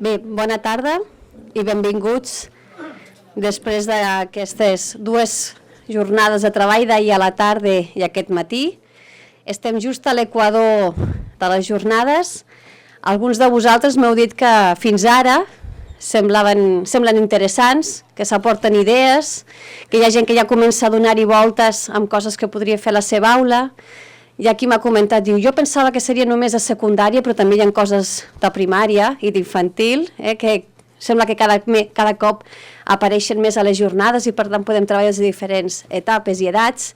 Bé, bona tarda i benvinguts després d'aquestes dues jornades de treball d'ahir a la tarda i aquest matí. Estem just a l'equador de les jornades. Alguns de vosaltres m'heu dit que fins ara semblen interessants, que s'aporten idees, que hi ha gent que ja comença a donar-hi voltes amb coses que podria fer a la seva aula. I aquí m'ha comentat, diu, jo pensava que seria només a secundària, però també hi ha coses de primària i d'infantil, que sembla que cada cop apareixen més a les jornades i per tant podem treballar des de diferents etapes i edats.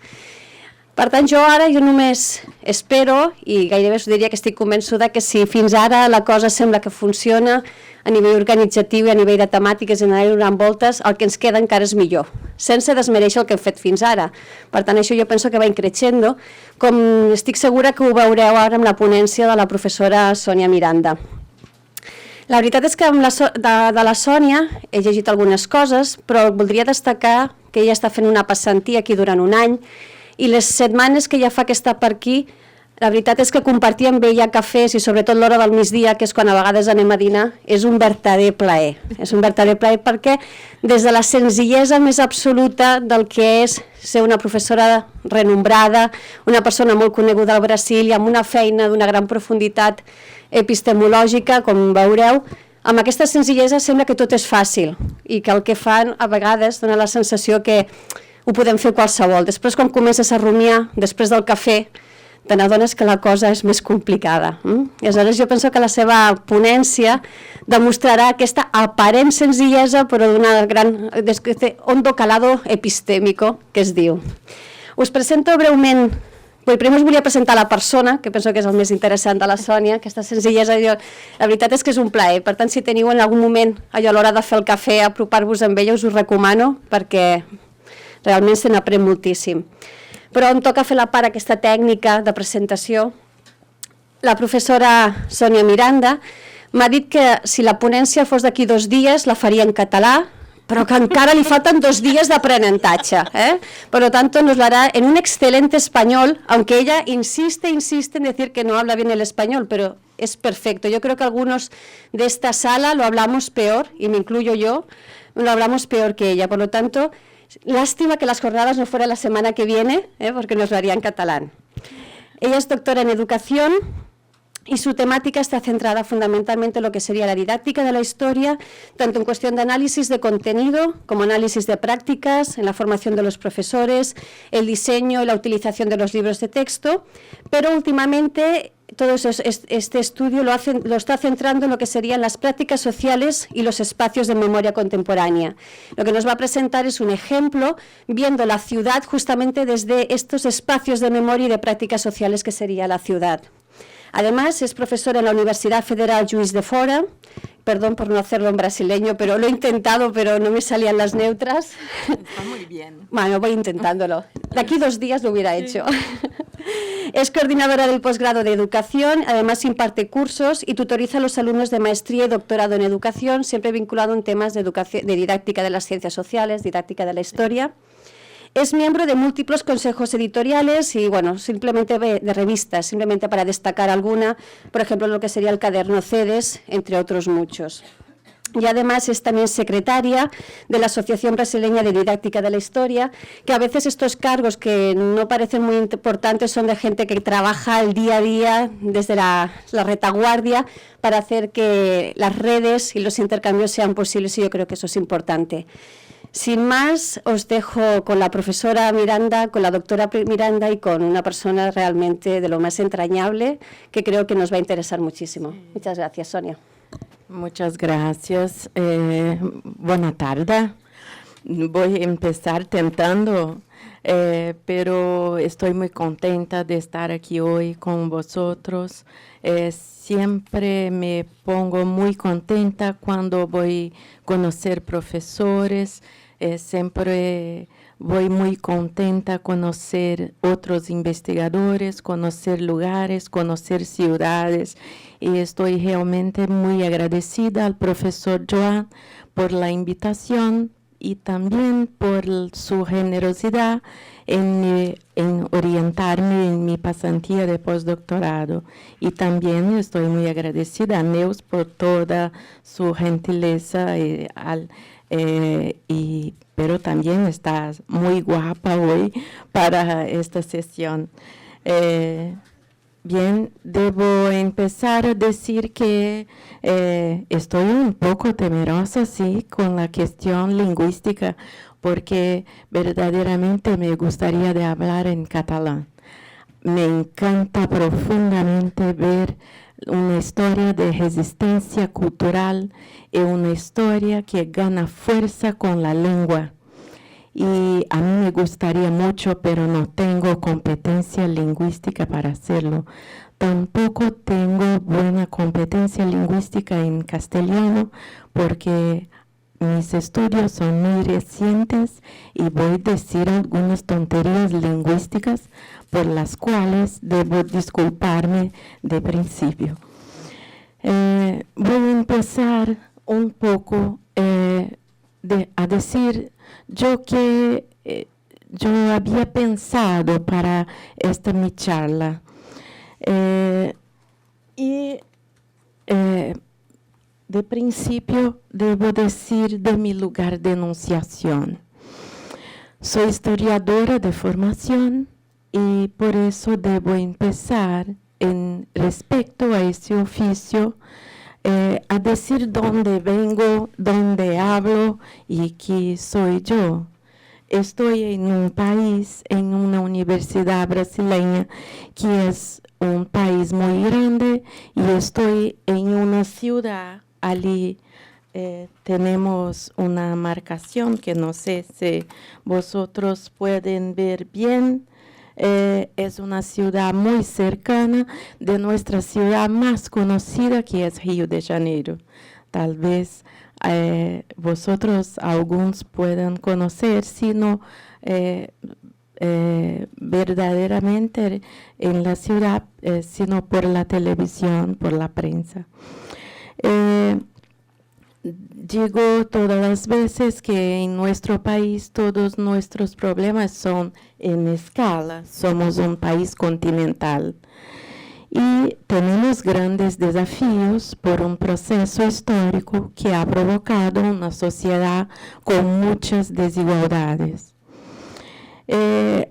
Per tant, jo només espero, i gairebé us diria que estic convençuda que si fins ara la cosa sembla que funciona a nivell organitzatiu i a nivell de temàtiques i anar donant voltes, el que ens queda encara és millor, sense desmereixer el que hem fet fins ara. Per tant, això jo penso que va increixendo, com estic segura que ho veureu ara amb la ponència de la professora Sònia Miranda. La veritat és que de la Sònia he llegit algunes coses, però voldria destacar que ella està fent una passantia aquí durant un any i les setmanes que ja fa que està per aquí, la veritat és que compartir amb ella cafès i sobretot l'hora del migdia, que és quan a vegades anem a dinar, és un vertader plaer. És un vertader plaer perquè des de la senzillesa més absoluta del que és ser una professora renombrada, una persona molt coneguda al Brasil i amb una feina d'una gran profunditat epistemològica, com veureu, amb aquesta senzillesa sembla que tot és fàcil i que el que fan a vegades dona la sensació que ho podem fer qualsevol. Després, quan comences a rumiar, després del cafè, te n'adones que la cosa és més complicada. I aleshores jo penso que la seva ponència demostrarà aquesta aparent senzillesa, però d'una gran hondo calado epistémico, que es diu. Us presento breument. Primer us volia presentar la persona, que penso que és el més interessant de la Sònia, aquesta senzillesa. La veritat és que és un plaer. Per tant, si teniu en algun moment allò a l'hora de fer el cafè, apropar-vos amb ella, us ho recomano, perquè realment se n'aprèn moltíssim. Però em toca fer la part aquesta tècnica de presentació. La professora Sònia Miranda m'ha dit que si la ponència fos d'aquí 2 dies la faria en català, però que encara li faltan 2 días de aprenentatge. Por lo tanto, nos lo hará en un excelente español, aunque ella insiste en decir que no habla bien el español, pero es perfecto. Yo creo que algunos de esta sala lo hablamos peor, y me incluyo yo, lo hablamos peor que ella. Por lo tanto, lástima que las jornadas no fueran la semana que viene, porque nos lo haría en catalán. Ella es doctora en educación y su temática está centrada fundamentalmente en lo que sería la didáctica de la historia, tanto en cuestión de análisis de contenido como análisis de prácticas, en la formación de los profesores, el diseño y la utilización de los libros de texto, pero últimamente todo este estudio lo está centrando en lo que serían las prácticas sociales y los espacios de memoria contemporánea. Lo que nos va a presentar es un ejemplo viendo la ciudad justamente desde estos espacios de memoria y de prácticas sociales que sería la ciudad. Además, es profesora en la Universidad Federal Juiz de Fora. Perdón por no hacerlo en brasileño, pero lo he intentado, pero no me salían las neutras. Está muy bien. Bueno, voy intentándolo. De aquí 2 días lo hubiera hecho. Es coordinadora del posgrado de educación, además imparte cursos y tutoriza a los alumnos de maestría y doctorado en educación, siempre vinculado en temas de didáctica de las ciencias sociales, didáctica de la historia. Es miembro de múltiples consejos editoriales y, bueno, simplemente de revistas, simplemente para destacar alguna, por ejemplo, lo que sería el Caderno CEDES, entre otros muchos. Y además es también secretaria de la Asociación Brasileña de Didáctica de la Historia, que a veces estos cargos que no parecen muy importantes son de gente que trabaja el día a día desde la retaguardia para hacer que las redes y los intercambios sean posibles, y yo creo que eso es importante. Sin más, os dejo con la profesora Miranda, con la doctora Miranda y con una persona realmente de lo más entrañable que creo que nos va a interesar muchísimo. Muchas gracias, Sonia. Muchas gracias. Buena tarde. Voy a empezar tentando, pero estoy muy contenta de estar aquí hoy con vosotros. Siempre me pongo muy contenta cuando voy a conocer profesores. Siempre voy muy contenta a conocer otros investigadores, conocer lugares, conocer ciudades. Y estoy realmente muy agradecida al profesor Joan por la invitación y también por su generosidad en orientarme en mi pasantía de postdoctorado. Y también estoy muy agradecida a Neus por toda su gentileza, pero también está muy guapa hoy para esta sesión. Bien, debo empezar a decir que estoy un poco temerosa, sí, con la cuestión lingüística, porque verdaderamente me gustaría de hablar en catalán. Me encanta profundamente ver una historia de resistencia cultural y una historia que gana fuerza con la lengua. Y a mí me gustaría mucho, pero no tengo competencia lingüística para hacerlo. Tampoco tengo buena competencia lingüística en castellano, porque mis estudios son muy recientes y voy a decir algunas tonterías lingüísticas por las cuales debo disculparme de principio. Voy a empezar un poco a decir yo había pensado para esta mi charla. De principio debo decir de mi lugar de enunciación. Soy historiadora de formación y por eso debo empezar en respecto a ese oficio a decir dónde vengo, dónde hablo y quién soy yo. Estoy en un país, en una universidad brasileña, que es un país muy grande, y estoy en una ciudad, allí tenemos una marcación que no sé si vosotros pueden ver bien. Es una ciudad muy cercana de nuestra ciudad más conocida, que es Río de Janeiro. Tal vez vosotros algunos puedan conocer, sino verdaderamente en la ciudad, sino por la televisión, por la prensa. Digo todas las veces que en nuestro país todos nuestros problemas son en escala. Somos un país continental y tenemos grandes desafíos por un proceso histórico que ha provocado una sociedad con muchas desigualdades.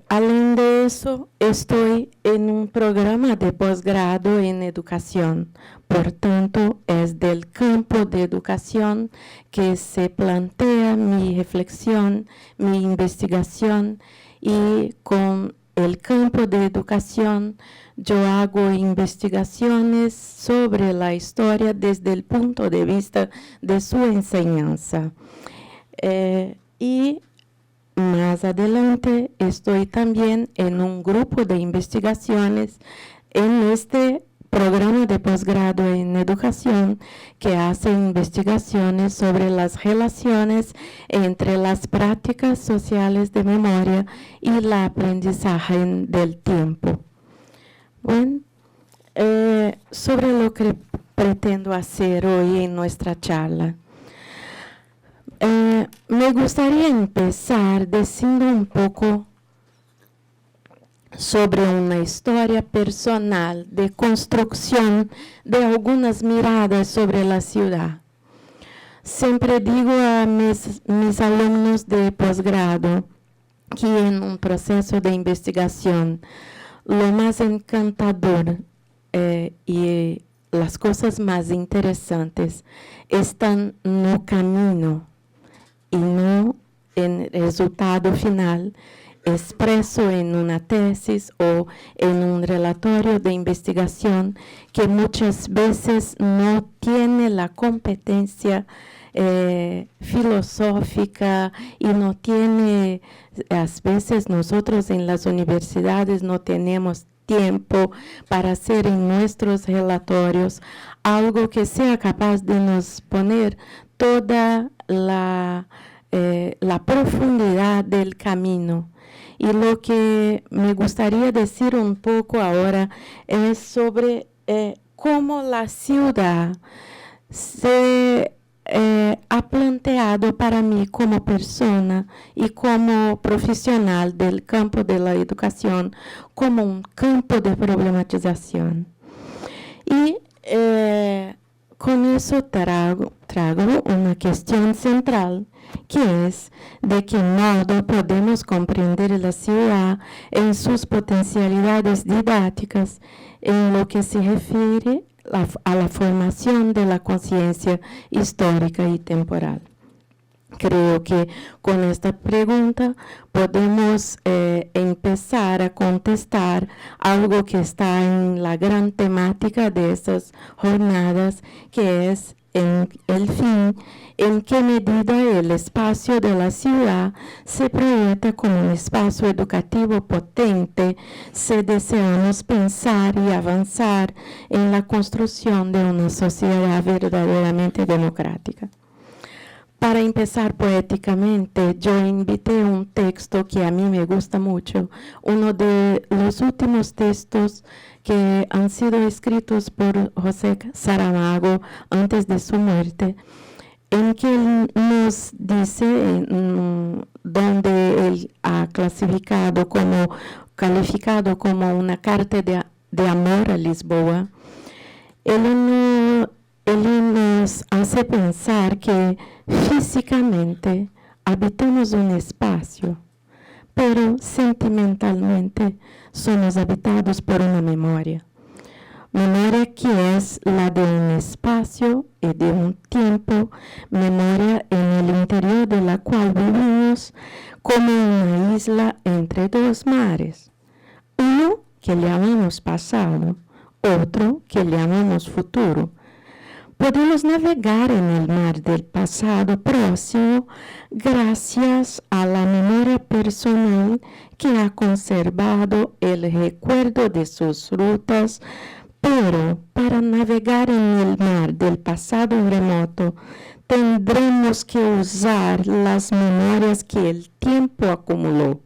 Além de eso, estoy en un programa de posgrado en educación. Por tanto, es del campo de educación que se plantea mi reflexión, mi investigación, y con el campo de educación yo hago investigaciones sobre la historia desde el punto de vista de su enseñanza. Y más adelante estoy también en un grupo de investigaciones en este programa de posgrado en educación que hace investigaciones sobre las relaciones entre las prácticas sociales de memoria y el aprendizaje del tiempo. Bueno, sobre lo que pretendo hacer hoy en nuestra charla. Me gustaría empezar diciendo un poco sobre una historia personal de construcción de algunas miradas sobre la ciudad. Siempre digo a mis alumnos de posgrado que en un proceso de investigación lo más encantador y las cosas más interesantes están no camino y no en el resultado final expreso en una tesis o en un relatorio de investigación que muchas veces no tiene la competencia filosófica y no tiene, a veces nosotros en las universidades no tenemos tiempo para hacer en nuestros relatorios algo que sea capaz de nos poner toda la profundidad del camino. Y lo que me gustaría decir un poco ahora es sobre cómo la ciudad se ha planteado planteado para mí como persona y como profesional del campo de la educación como un campo de problematización. Y con eso trago una cuestión central, que es de qué modo podemos comprender la ciudad en sus potencialidades didácticas en lo que se refiere a la formación de la conciencia histórica y temporal. Creo que con esta pregunta podemos empezar a contestar algo que está en la gran temática de estas jornadas, que es en qué medida el espacio de la ciudad se proyecta como un espacio educativo potente si deseamos pensar y avanzar en la construcción de una sociedad verdaderamente democrática. Para empezar poéticamente, yo invité un texto que a mí me gusta mucho, uno de los últimos textos que han sido escritos por José Saramago antes de su muerte, en que él nos dice, donde él ha calificado como una carta de amor a Lisboa. Él nos hace pensar que físicamente habitamos un espacio, pero sentimentalmente somos habitados por una memoria. Memoria que es la de un espacio y de un tiempo, memoria en el interior de la cual vivimos como una isla entre dos mares. Uno que llamamos pasado, otro que llamamos futuro. Podemos navegar en el mar del pasado próximo gracias a la memoria personal que ha conservado el recuerdo de sus rutas, pero para navegar en el mar del pasado remoto tendremos que usar las memorias que el tiempo acumuló,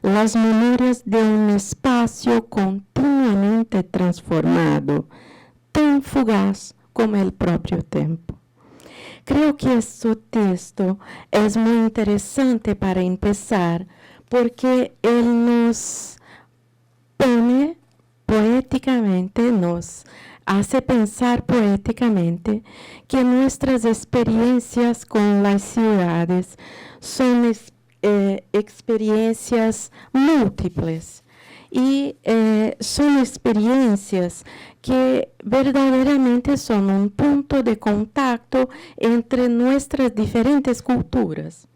las memorias de un espacio continuamente transformado, tan fugaz como el propio tiempo. Creo que este texto es muy interesante para empezar porque él nos pone poéticamente, nos hace pensar poéticamente que nuestras experiencias con las ciudades son experiencias múltiples y son experiencias que verdaderamente son un punto de contacto entre nuestras diferentes culturas.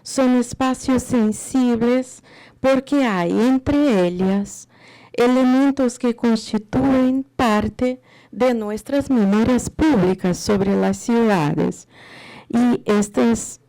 Son espacios sensibles porque hay entre ellas elementos que constituyen parte de nuestras memorias públicas sobre las ciudades. Y estas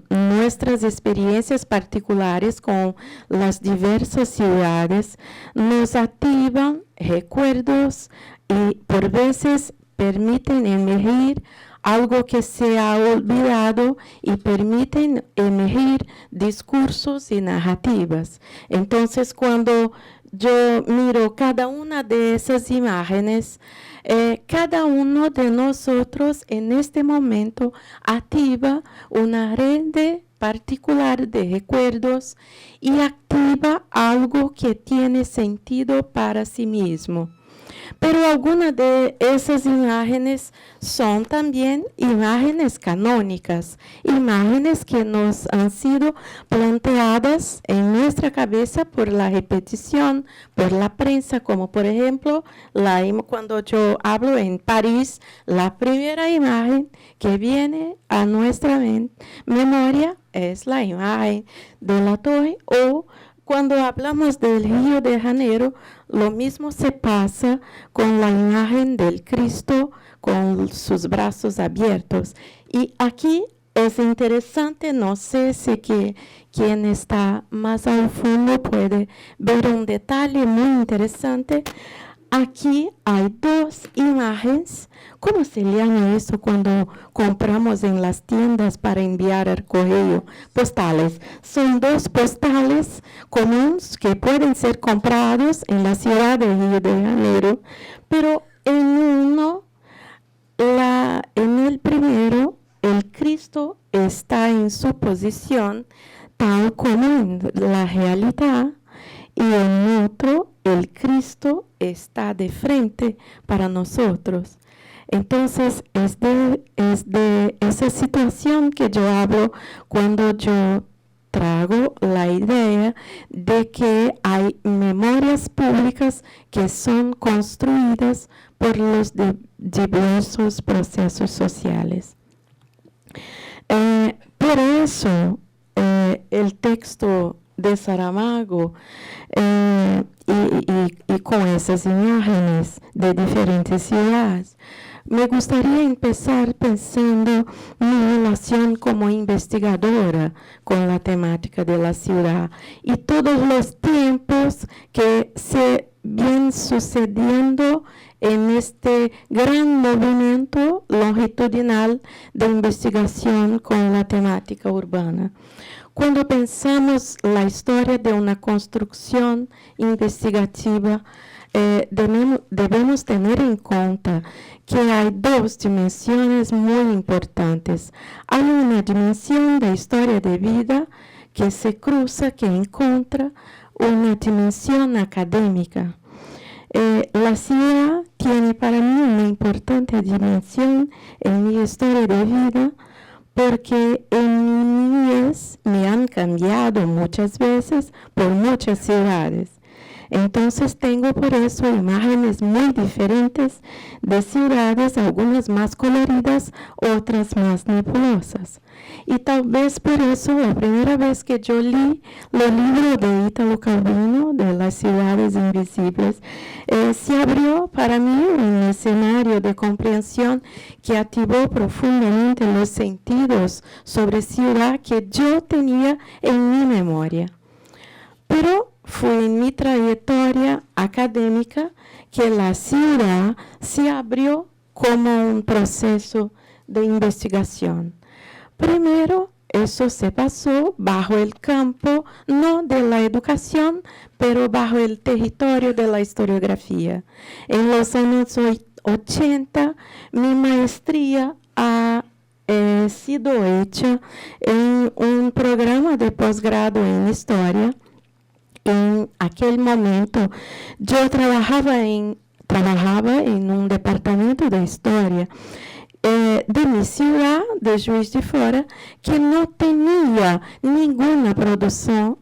nuestras experiencias particulares con las diversas ciudades nos activan recuerdos y por veces permiten emergir algo que se ha olvidado y permiten emergir discursos y narrativas. Entonces, cuando yo miro cada una de esas imágenes, cada uno de nosotros en este momento activa una red particular de recuerdos y activa algo que tiene sentido para sí mismo. Pero algunas de esas imágenes son también imágenes canónicas, imágenes que nos han sido planteadas en nuestra cabeza por la repetición, por la prensa, como por ejemplo, cuando yo hablo en París, la primera imagen que viene a nuestra memoria es la imagen de la torre, o cuando hablamos del Río de Janeiro, lo mismo se pasa con la imagen del Cristo con sus brazos abiertos. Y aquí es interesante, no sé si quien está más al fondo puede ver un detalle muy interesante. Aquí hay dos imágenes. ¿Cómo se llama eso cuando compramos en las tiendas para enviar al correo? Postales. Son dos postales comunes que pueden ser comprados en la ciudad de Río de Janeiro, pero en el primero el Cristo está en su posición tal como en la realidad, y en otro el Cristo está de frente para nosotros. Entonces, es de esa situación que yo hablo cuando yo trago la idea de que hay memorias públicas que son construidas por los diversos procesos sociales. Por eso, el texto de Saramago y con esas imágenes de diferentes ciudades, me gustaría empezar pensando mi relación como investigadora con la temática de la ciudad y todos los tiempos que se vienen sucediendo en este gran movimiento longitudinal de investigación con la temática urbana. Cuando pensamos la historia de una construcción investigativa, debemos tener en cuenta que hay dos dimensiones muy importantes. Hay una dimensión de historia de vida que se cruza, que encuentra una dimensión académica. La ciudad tiene para mí una importante dimensión en mi historia de vida, porque en mi niñez me han cambiado muchas veces por muchas ciudades. Entonces tengo por eso imágenes muy diferentes de ciudades, algunas más coloridas, otras más nebulosas. Y tal vez por eso la primera vez que yo leí el libro de Italo Calvino, de Las ciudades invisibles, se abrió para mí un escenario de comprensión que activó profundamente los sentidos sobre ciudad que yo tenía en mi memoria. Pero fue en mi trayectoria académica que la ciudad se abrió como un proceso de investigación. Primero, eso se pasó bajo el campo, no de la educación, pero bajo el territorio de la historiografía. En los años 80, mi maestría ha sido hecha en un programa de posgrado en historia. En aquel momento yo trabajaba en un departamento de historia de mi ciudad, de Juiz de Fora, que no tenía ninguna producción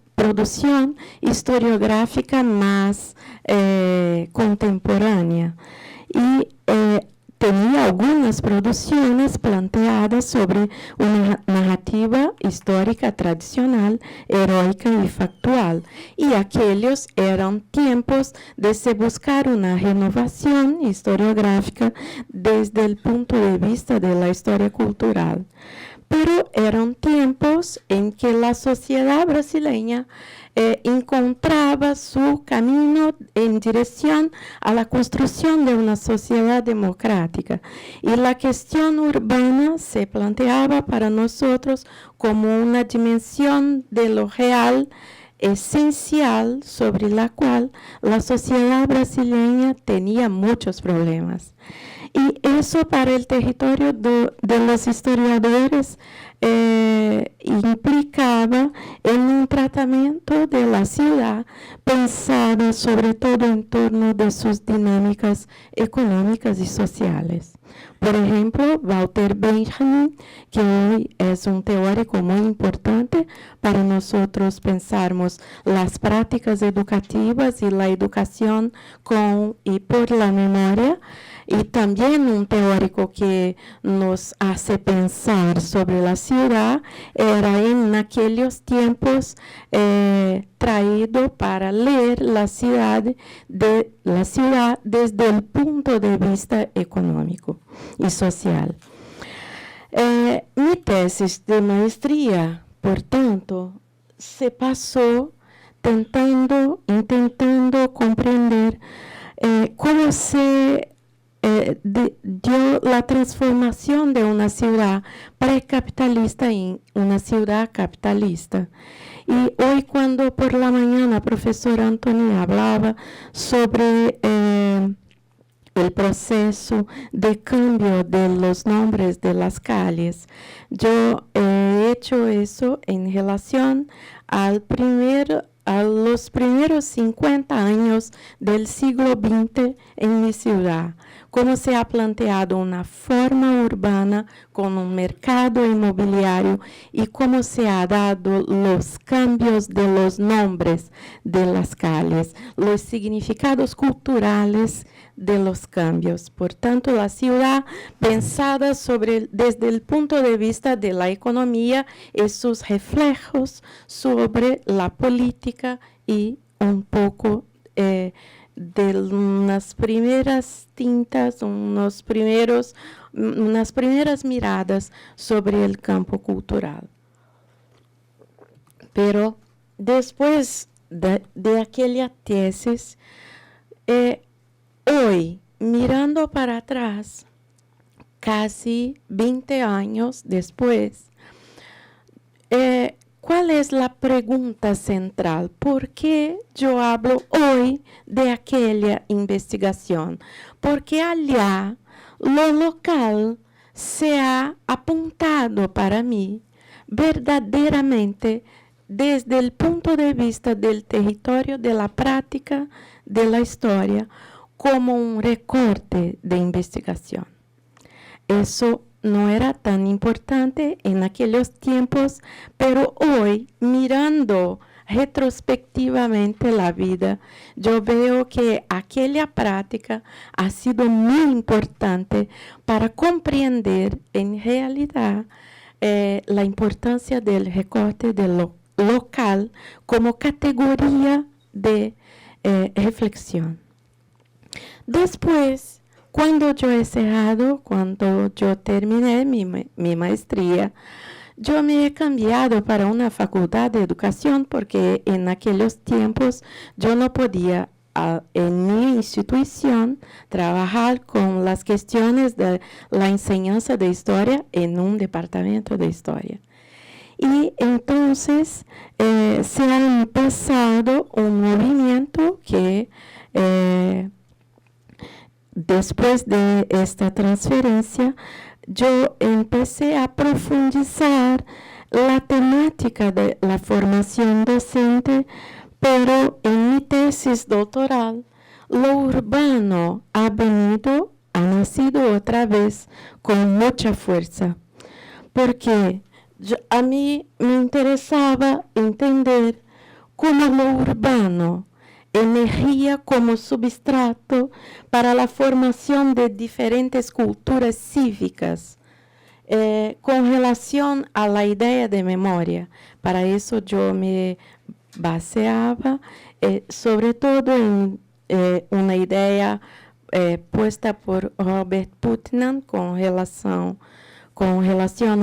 historiográfica más contemporánea. Y tenía algunas producciones planteadas sobre una narrativa histórica tradicional, heroica y factual. Y aquellos eran tiempos de se buscar una renovación historiográfica desde el punto de vista de la historia cultural. Pero eran tiempos en que la sociedad brasileña encontraba su camino en dirección a la construcción de una sociedad democrática. Y la cuestión urbana se planteaba para nosotros como una dimensión de lo real esencial sobre la cual la sociedad brasileña tenía muchos problemas. Y eso para el territorio de los historiadores implicaba en un tratamiento de la ciudad pensado sobre todo en torno de sus dinámicas económicas y sociales. Por ejemplo, Walter Benjamin, que hoy es un teórico muy importante para nosotros pensarmos las prácticas educativas y la educación con y por la memoria, y también un teórico que nos hace pensar sobre la ciudad, era en aquellos tiempos traído para leer la ciudad desde el punto de vista económico y social. Mi tesis de maestría, por tanto, se pasó intentando comprender cómo se dio la transformación de una ciudad precapitalista en una ciudad capitalista. Y hoy cuando por la mañana profesor Anthony hablaba sobre el proceso de cambio de los nombres de las calles. Yo he hecho eso en relación a los primeros 50 años del siglo XX en mi ciudad, cómo se ha planteado una forma urbana con un mercado inmobiliario y cómo se ha dado los cambios de los nombres de las calles, los significados culturales de los cambios. Por tanto, la ciudad pensada desde el punto de vista de la economía y sus reflejos sobre la política y un poco de unas primeras tintas, unas primeras miradas sobre el campo cultural. Pero después de aquella tesis, hoy, mirando para atrás, casi 20 años después, ¿cuál es la pregunta central? ¿Por qué yo hablo hoy de aquella investigación? Porque allá lo local se ha apuntado para mí verdaderamente desde el punto de vista del territorio, de la práctica, de la historia, como un recorte de investigación. Eso no era tan importante en aquellos tiempos, pero hoy, mirando retrospectivamente la vida, yo veo que aquella práctica ha sido muy importante para comprender en realidad la importancia del recorte de lo local como categoría de reflexión. Después, cuando yo terminé mi maestría, yo me he cambiado para una facultad de educación porque en aquellos tiempos yo no podía en mi institución trabajar con las cuestiones de la enseñanza de historia en un departamento de historia. Y entonces se ha empezado un movimiento que después de esta transferencia, yo empecé a profundizar la temática de la formación docente, pero en mi tesis doctoral, lo urbano ha nacido otra vez con mucha fuerza, porque a mí me interesaba entender cómo lo urbano emergía como substrato para la formación de diferentes culturas cívicas con relación a la idea de memoria. Para eso yo me baseaba sobre todo en una idea puesta por Robert Putnam con relación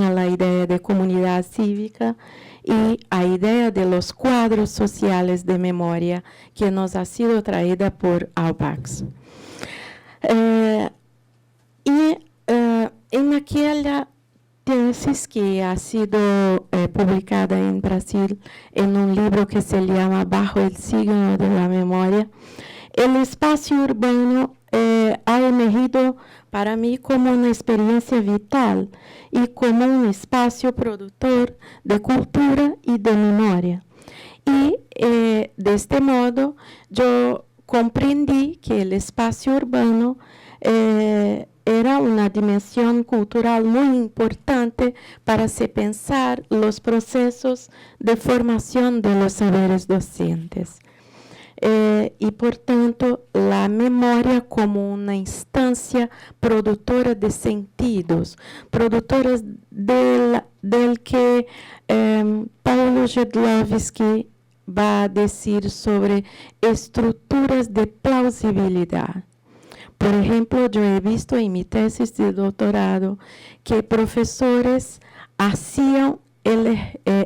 a la idea de comunidad cívica y a idea de los cuadros sociales de memoria que nos ha sido traída por Auerbach. En aquella tesis que ha sido publicada en Brasil en un libro que se llama Bajo el signo de la memoria, el espacio urbano ha emergido para mí como una experiencia vital y como un espacio productor de cultura y de memoria. Y de este modo yo comprendí que el espacio urbano era una dimensión cultural muy importante para se pensar los procesos de formación de los saberes docentes. Y por tanto, la memoria como una instancia productora de sentidos, productoras del que Paulo Jedlowski va a decir sobre estructuras de plausibilidad. Por ejemplo, yo he visto en mi tesis de doctorado que profesores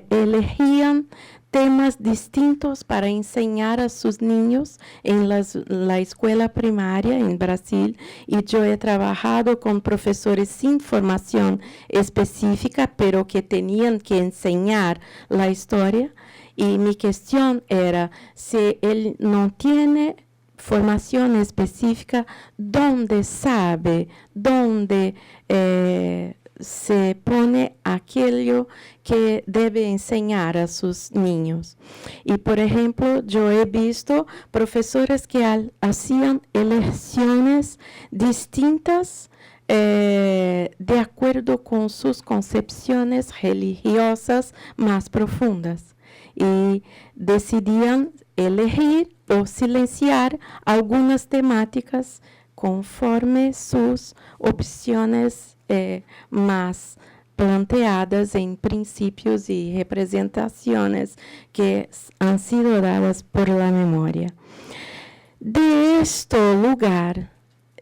elegían temas distintos para enseñar a sus niños en la escuela primaria en Brasil, y yo he trabajado con profesores sin formación específica, pero que tenían que enseñar la historia, y mi cuestión era, si él no tiene formación específica donde sabe, donde se pone aquello que debe enseñar a sus niños. Y, por ejemplo, yo he visto profesores que hacían elecciones distintas de acuerdo con sus concepciones religiosas más profundas y decidían elegir o silenciar algunas temáticas conforme sus opciones más planteadas en principios y representaciones que han sido dadas por la memoria. De este lugar,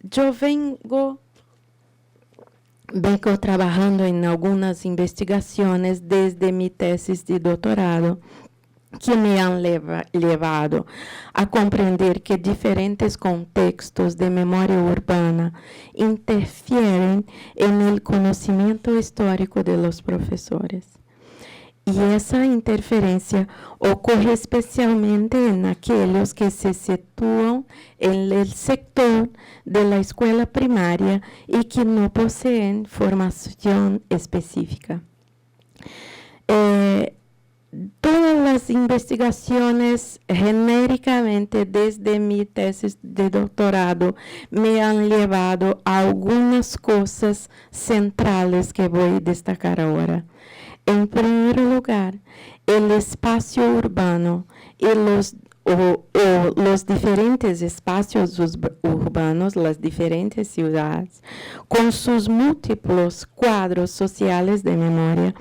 yo vengo trabajando en algunas investigaciones desde mi tesis de doctorado que me han llevado a comprender que diferentes contextos de memoria urbana interfieren en el conocimiento histórico de los profesores. Y esa interferencia ocurre especialmente en aquellos que se sitúan en el sector de la escuela primaria y que no poseen formación específica. Todas las investigaciones genéricamente desde mi tesis de doctorado me han llevado a algunas cosas centrales que voy a destacar ahora. En primer lugar, el espacio urbano y los diferentes espacios urbanos, las diferentes ciudades, con sus múltiples cuadros sociales de memoria,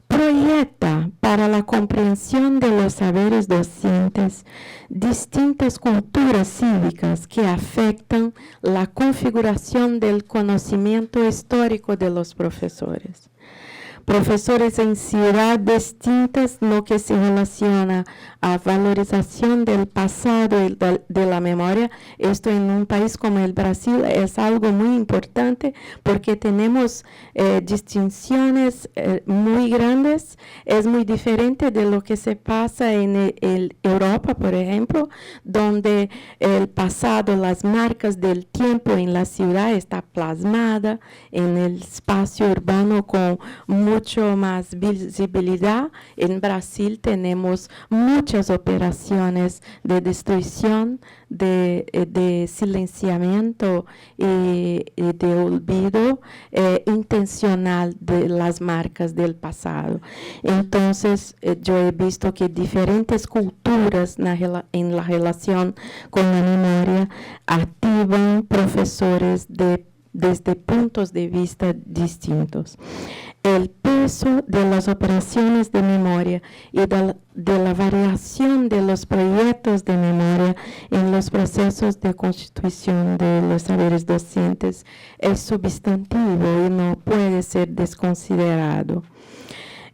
proyecta para la comprensión de los saberes docentes distintas culturas cívicas que afectan la configuración del conocimiento histórico de los profesores. Profesores en ciudades distintas, lo que se relaciona a valorización del pasado y de la memoria. Esto en un país como el Brasil es algo muy importante porque tenemos distinciones muy grandes. Es muy diferente de lo que se pasa en Europa, por ejemplo, donde el pasado, las marcas del tiempo en la ciudad está plasmada en el espacio urbano con mucho más visibilidad. En Brasil tenemos muchas operaciones de destrucción, de silenciamiento y de olvido intencional de las marcas del pasado. Entonces, yo he visto que diferentes culturas en la relación con la memoria activan profesores desde puntos de vista distintos. El peso de las operaciones de memoria y de la variación de los proyectos de memoria en los procesos de constitución de los saberes docentes es sustantivo y no puede ser desconsiderado.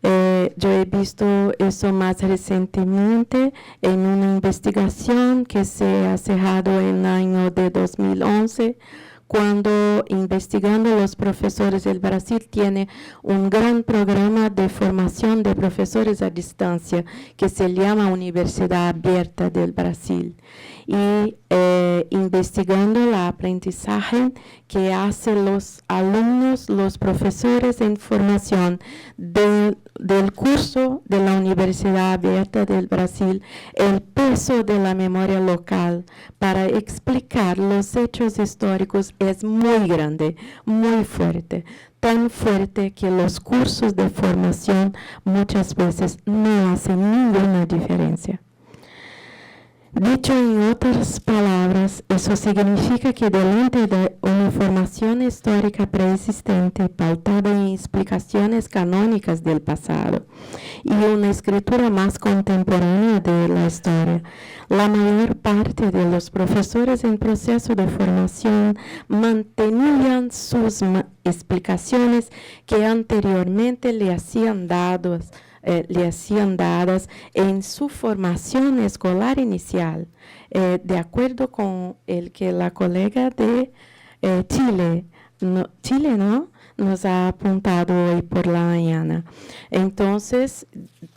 Yo he visto eso más recientemente en una investigación que se ha cerrado en el año de 2011, cuando investigando los profesores del Brasil tiene un gran programa de formación de profesores a distancia que se llama Universidad Abierta del Brasil. Y investigando el aprendizaje que hacen los alumnos, los profesores en formación del curso de la Universidad Abierta del Brasil, el peso de la memoria local para explicar los hechos históricos es muy grande, muy fuerte, tan fuerte que los cursos de formación muchas veces no hacen ninguna diferencia. Dicho en otras palabras, eso significa que delante de una formación histórica preexistente pautada en explicaciones canónicas del pasado y una escritura más contemporánea de la historia, la mayor parte de los profesores en proceso de formación mantenían sus explicaciones que anteriormente le hacían dadas en su formación escolar inicial, de acuerdo con el que la colega de Chile, nos ha apuntado hoy por la mañana. Entonces,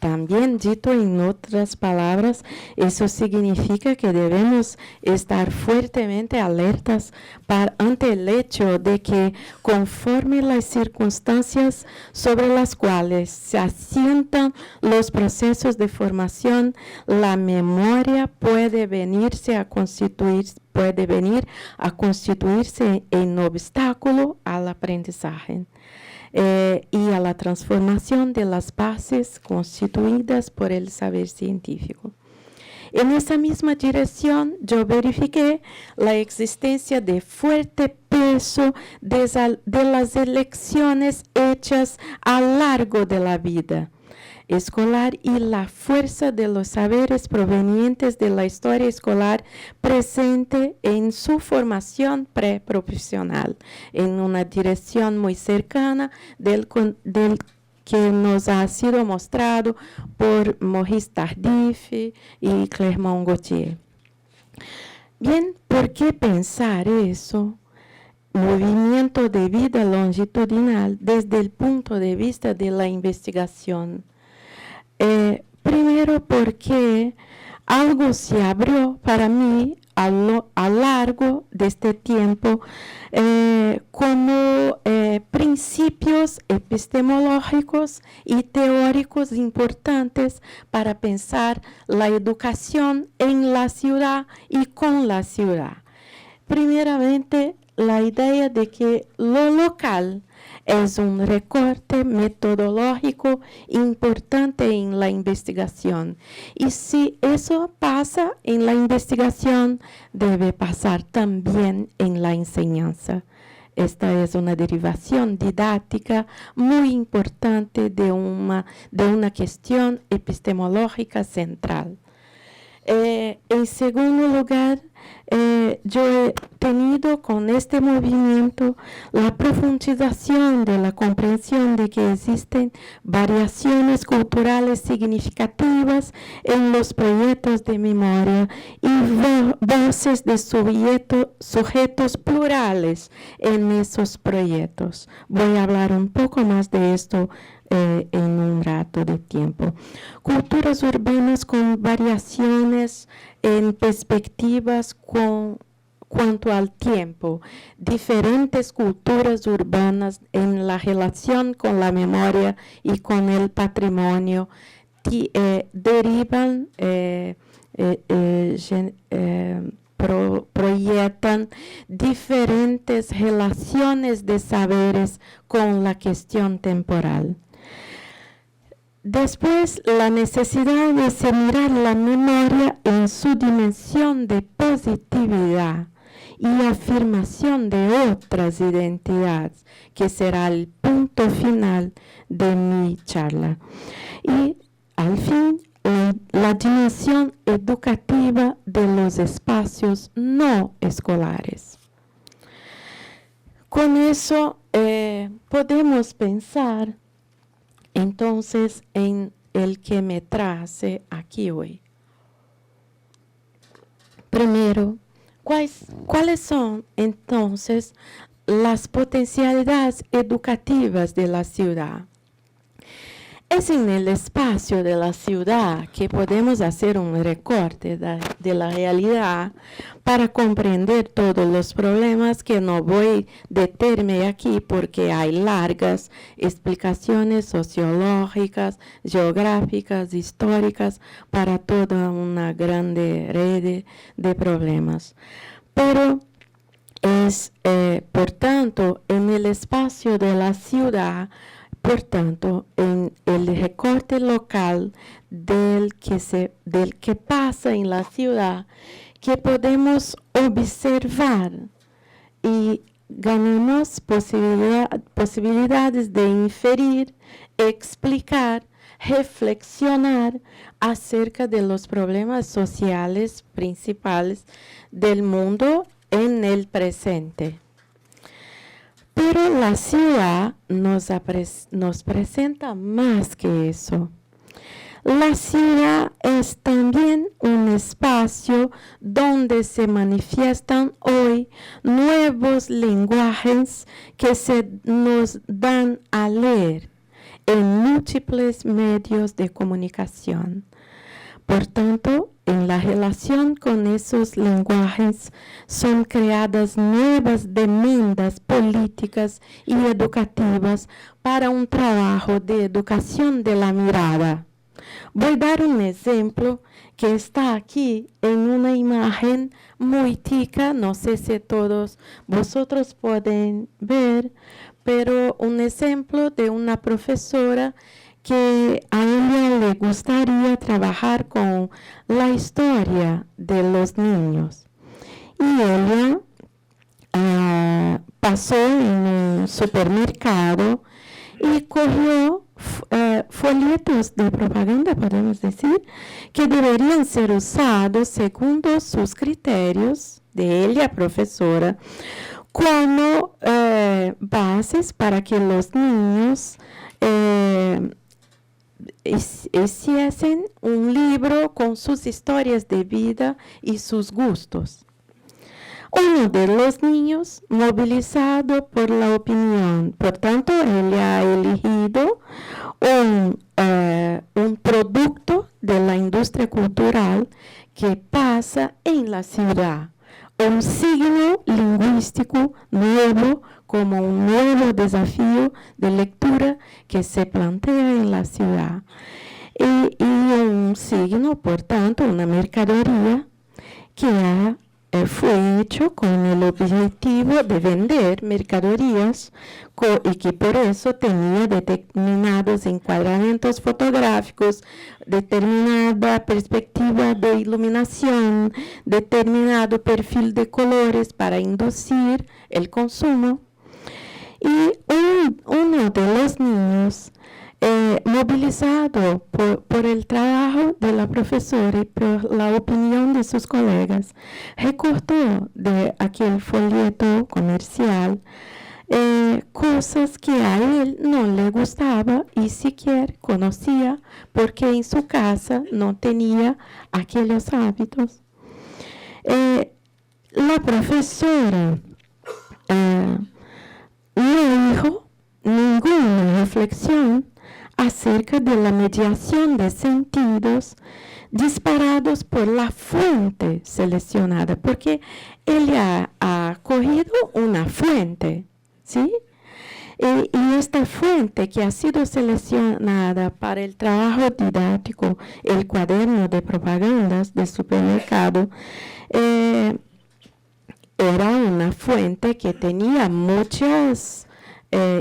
también dito en otras palabras, eso significa que debemos estar fuertemente alertas ante el hecho de que conforme las circunstancias sobre las cuales se asientan los procesos de formación, la memoria puede venir a constituirse en obstáculo al aprendizaje y a la transformación de las bases constituidas por el saber científico. En esa misma dirección, yo verifiqué la existencia de fuerte peso de las elecciones hechas a lo largo de la vida escolar y la fuerza de los saberes provenientes de la historia escolar presente en su formación preprofesional, en una dirección muy cercana del que nos ha sido mostrado por Maurice Tardif y Clermont-Gautier. Bien, ¿por qué pensar eso? Movimiento de vida longitudinal desde el punto de vista de la investigación. Primero porque algo se abrió para mí a lo largo de este tiempo como principios epistemológicos y teóricos importantes para pensar la educación en la ciudad y con la ciudad. Primeramente, la idea de que lo local es un recorte metodológico importante en la investigación. Y si eso pasa en la investigación, debe pasar también en la enseñanza. Esta es una derivación didáctica muy importante de una cuestión epistemológica central. En segundo lugar, yo he tenido con este movimiento la profundización de la comprensión de que existen variaciones culturales significativas en los proyectos de memoria y voces de sujetos plurales en esos proyectos. Voy a hablar un poco más de esto en un rato de tiempo. Culturas urbanas con variaciones en perspectivas cuanto al tiempo. Diferentes culturas urbanas en la relación con la memoria y con el patrimonio derivan, proyectan diferentes relaciones de saberes con la cuestión temporal. Después, la necesidad de mirar la memoria en su dimensión de positividad y afirmación de otras identidades, que será el punto final de mi charla. Y, al fin, la dimensión educativa de los espacios no escolares. Con eso, podemos pensar entonces en el que me trace aquí hoy. Primero, ¿cuáles son entonces las potencialidades educativas de la ciudad? Es en el espacio de la ciudad que podemos hacer un recorte de la realidad para comprender todos los problemas que no voy a detenerme aquí porque hay largas explicaciones sociológicas, geográficas, históricas para toda una grande red de problemas. Pero es, por tanto, en el espacio de la ciudad, por tanto, en el recorte local del que pasa en la ciudad, que podemos observar y ganamos posibilidades de inferir, explicar, reflexionar acerca de los problemas sociales principales del mundo en el presente. Pero la ciudad nos presenta más que eso. La ciudad es también un espacio donde se manifiestan hoy nuevos lenguajes que se nos dan a leer en múltiples medios de comunicación. Por tanto, en la relación con esos lenguajes son creadas nuevas demandas políticas y educativas para un trabajo de educación de la mirada. Voy a dar un ejemplo que está aquí en una imagen muy tica, no sé si todos vosotros pueden ver, pero un ejemplo de una profesora que a ella le gustaría trabajar con la historia de los niños. Y ella pasó en un supermercado y cogió folletos de propaganda, podemos decir, que deberían ser usados según sus criterios de ella, profesora, como bases para que los niños hiciesen un libro con sus historias de vida y sus gustos. Uno de los niños, movilizado por la opinión, por tanto, él ha elegido un producto de la industria cultural que pasa en la ciudad, un signo lingüístico nuevo como un nuevo desafío de lectura que se plantea en la ciudad. Y un signo, por tanto, una mercadería que fue hecho con el objetivo de vender mercaderías y que por eso tenía determinados encuadramientos fotográficos, determinada perspectiva de iluminación, determinado perfil de colores para inducir el consumo. Y uno de los niños, movilizado por el trabajo de la profesora y por la opinión de sus colegas, recortó de aquel folleto comercial cosas que a él no le gustaba y siquiera conocía porque en su casa no tenía aquellos hábitos. La profesora no dijo ninguna reflexión acerca de la mediación de sentidos disparados por la fuente seleccionada, porque ella ha cogido una fuente, ¿sí? Y esta fuente que ha sido seleccionada para el trabajo didáctico, el cuaderno de propagandas del supermercado, era una fuente que tenía muchas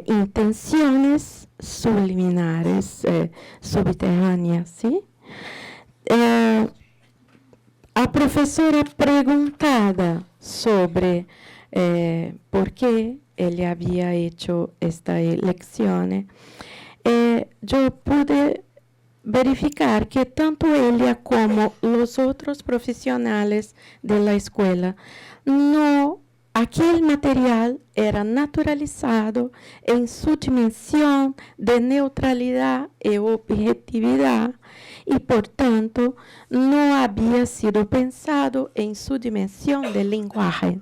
intenciones subliminares, subterráneas, ¿sí? A profesora preguntada sobre por qué ella había hecho esta elección, yo pude verificar que tanto ella como los otros profesionales de la escuela aquel material era naturalizado en su dimensión de neutralidad y objetividad y por tanto no había sido pensado en su dimensión de lenguaje.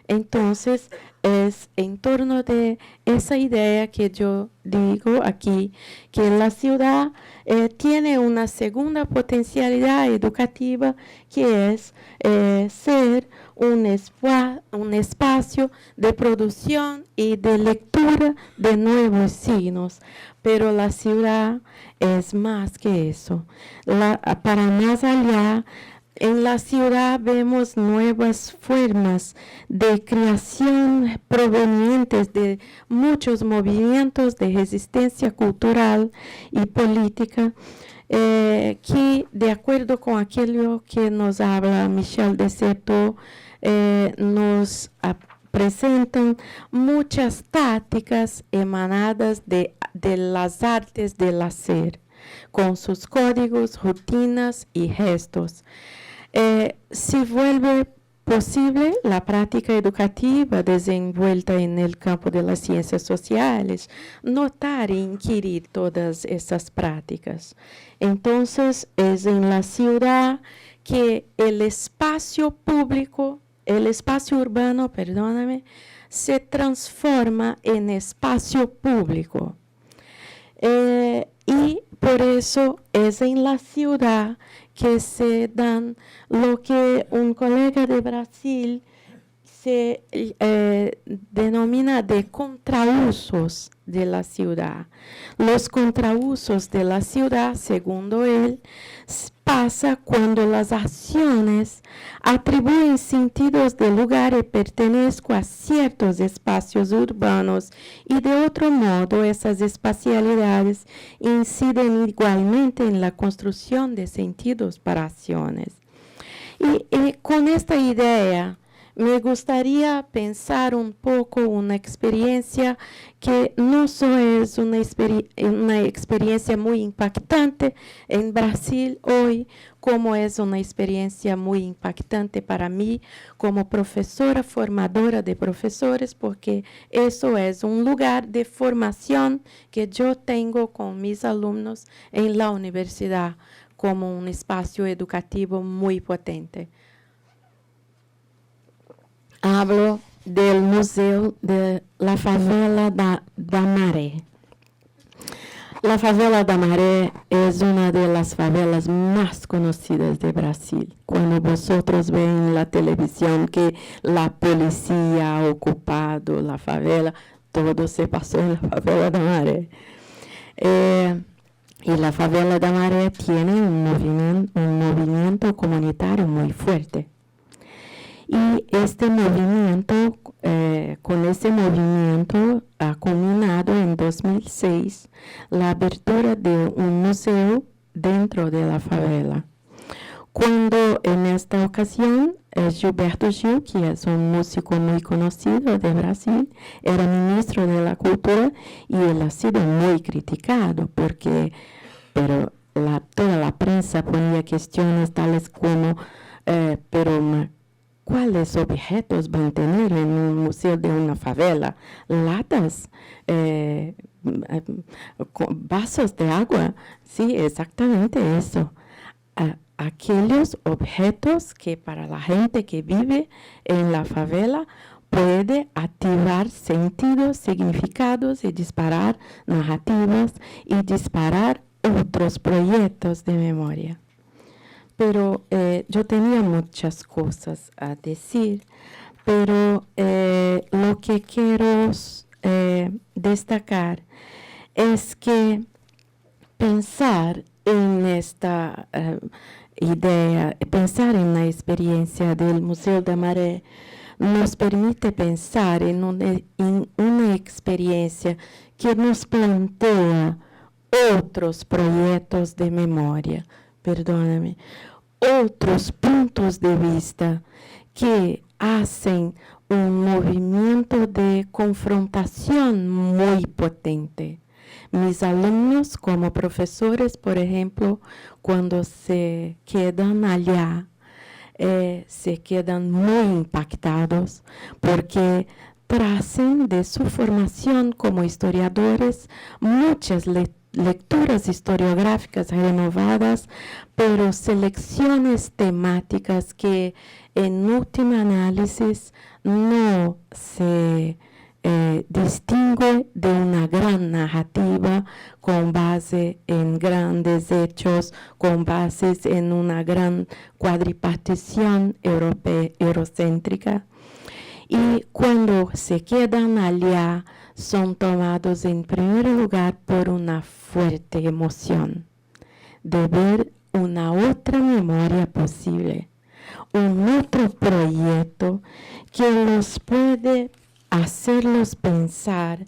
Entonces, es en torno de esa idea que yo digo aquí, que la ciudad tiene una segunda potencialidad educativa, que es ser un espacio de producción y de lectura de nuevos signos. Pero la ciudad es más que eso. Para más allá, en la ciudad vemos nuevas formas de creación provenientes de muchos movimientos de resistencia cultural y política que, de acuerdo con aquello que nos habla Michel de Certeau, nos presentan muchas tácticas emanadas de las artes del hacer, con sus códigos, rutinas y gestos. Si vuelve posible la práctica educativa desenvuelta en el campo de las ciencias sociales, notar e inquirir todas esas prácticas. Entonces, es en la ciudad que el espacio público, el espacio urbano, perdóname, se transforma en espacio público. Y por eso es en la ciudad que se dan lo que un colega de Brasil se denomina de contrausos de la ciudad. Los contrausos de la ciudad, según él, pasa cuando las acciones atribuyen sentidos de lugar y pertenezco a ciertos espacios urbanos y de otro modo esas espacialidades inciden igualmente en la construcción de sentidos para acciones. Y con esta idea me gustaría pensar un poco una experiencia que no solo es una experiencia muy impactante en Brasil hoy, como es una experiencia muy impactante para mí como profesora formadora de profesores, porque eso es un lugar de formación que yo tengo con mis alumnos en la universidad como un espacio educativo muy potente. Hablo del Museu de la Favela da Maré. La Favela da Maré es una de las favelas más conocidas de Brasil. Cuando vosotros ven en la televisión que la policía ha ocupado la favela, todo se pasó en la Favela da Maré. Y la Favela da Maré tiene un movimiento comunitario muy fuerte. Y este movimiento, con ese movimiento ha culminado en 2006 la apertura de un museo dentro de la favela. Cuando en esta ocasión Gilberto Gil, que es un músico muy conocido de Brasil, era ministro de la Cultura y él ha sido muy criticado pero toda la prensa ponía cuestiones tales como, ¿cuáles objetos van a tener en un museo de una favela? Latas, vasos de agua. Sí, exactamente eso. Aquellos objetos que para la gente que vive en la favela puede activar sentidos, significados y disparar narrativas y disparar otros proyectos de memoria. Pero yo tenía muchas cosas a decir, pero lo que quiero destacar es que pensar en esta idea, pensar en la experiencia del Museu da Maré, nos permite pensar en una experiencia que nos plantea otros proyectos de memoria, perdóname, otros puntos de vista que hacen un movimiento de confrontación muy potente. Mis alumnos como profesores, por ejemplo, cuando se quedan allá, se quedan muy impactados porque tracen de su formación como historiadores muchas lecturas historiográficas renovadas, pero selecciones temáticas que en última análisis no se distingue de una gran narrativa con base en grandes hechos, con bases en una gran cuadripartición eurocéntrica. Y cuando se quedan allá, son tomados en primer lugar por una fuerte emoción de ver una otra memoria posible, un otro proyecto que los puede hacerlos pensar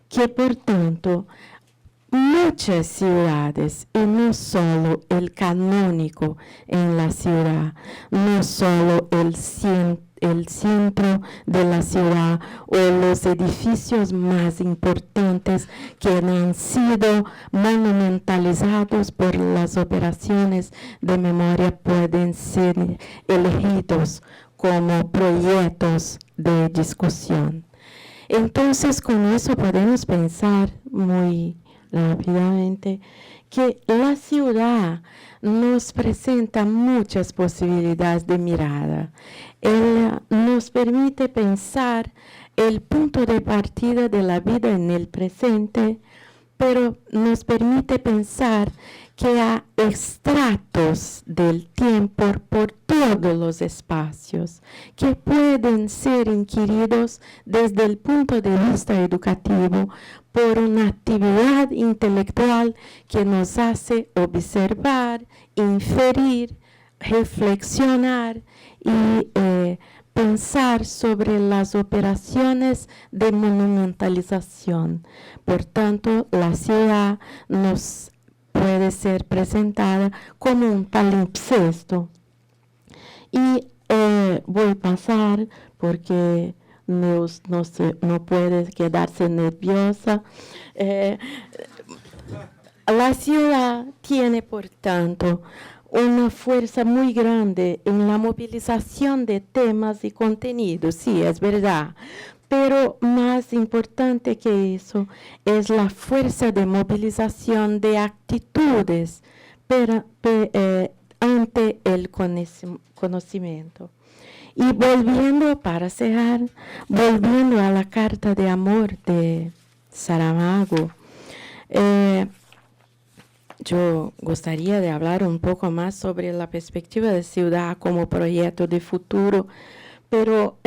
que, por tanto, muchas ciudades, y no solo el canónico en la ciudad, no solo el centro de la ciudad o los edificios más importantes que han sido monumentalizados por las operaciones de memoria pueden ser elegidos como proyectos de discusión. Entonces, con eso podemos pensar muy rápidamente que la ciudad nos presenta muchas posibilidades de mirada. Ella nos permite pensar el punto de partida de la vida en el presente, pero nos permite pensar que hay estratos del tiempo por todos los espacios que pueden ser inquiridos desde el punto de vista educativo por una actividad intelectual que nos hace observar, inferir, reflexionar y pensar sobre las operaciones de monumentalización. Por tanto, la ciudad nos puede ser presentada como un palimpsesto. Y voy a pasar porque no puede quedarse nerviosa. La ciudad tiene, por tanto, una fuerza muy grande en la movilización de temas y contenidos, sí, es verdad. Pero más importante que eso es la fuerza de movilización de actitudes ante el conocimiento. Y volviendo, para cerrar, volviendo a la carta de amor de Saramago, yo gustaría de hablar un poco más sobre la perspectiva de ciudad como proyecto de futuro. Pero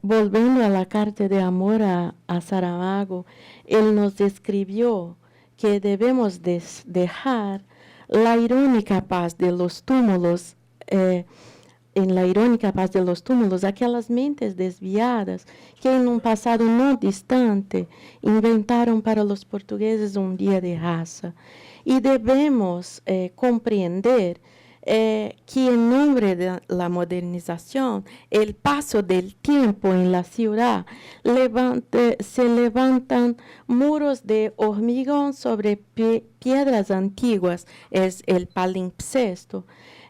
volviendo a la carta de amor a Saramago, él nos describió que debemos dejar la irónica paz de los túmulos, en la irónica paz de los túmulos, aquellas mentes desviadas que en un pasado no distante inventaron para los portugueses un día de raza. Y debemos comprender que en nombre de la modernización, el paso del tiempo en la ciudad, se levantan muros de hormigón sobre piedras antiguas, es el palimpsesto.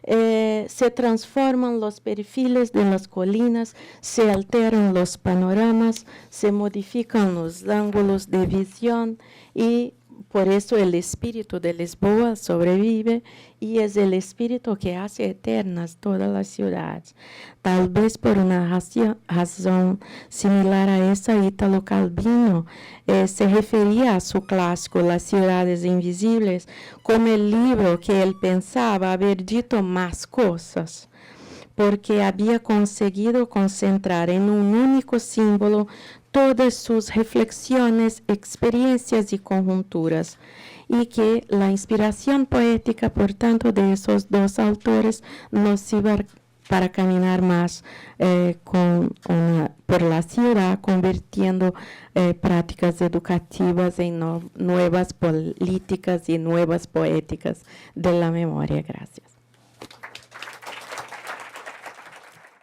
Se transforman los perfiles de las colinas, se alteran los panoramas, se modifican los ángulos de visión y por eso el espíritu de Lisboa sobrevive y es el espíritu que hace eternas todas las ciudades. Tal vez por una razón similar a esa, Ítalo Calvino se refería a su clásico Las ciudades invisibles como el libro que él pensaba haber dicho más cosas, porque había conseguido concentrar en un único símbolo todas sus reflexiones, experiencias y conjunturas, y que la inspiración poética, por tanto, de esos dos autores nos sirva para caminar más por la ciudad, convirtiendo prácticas educativas en nuevas políticas y nuevas poéticas de la memoria. Gracias.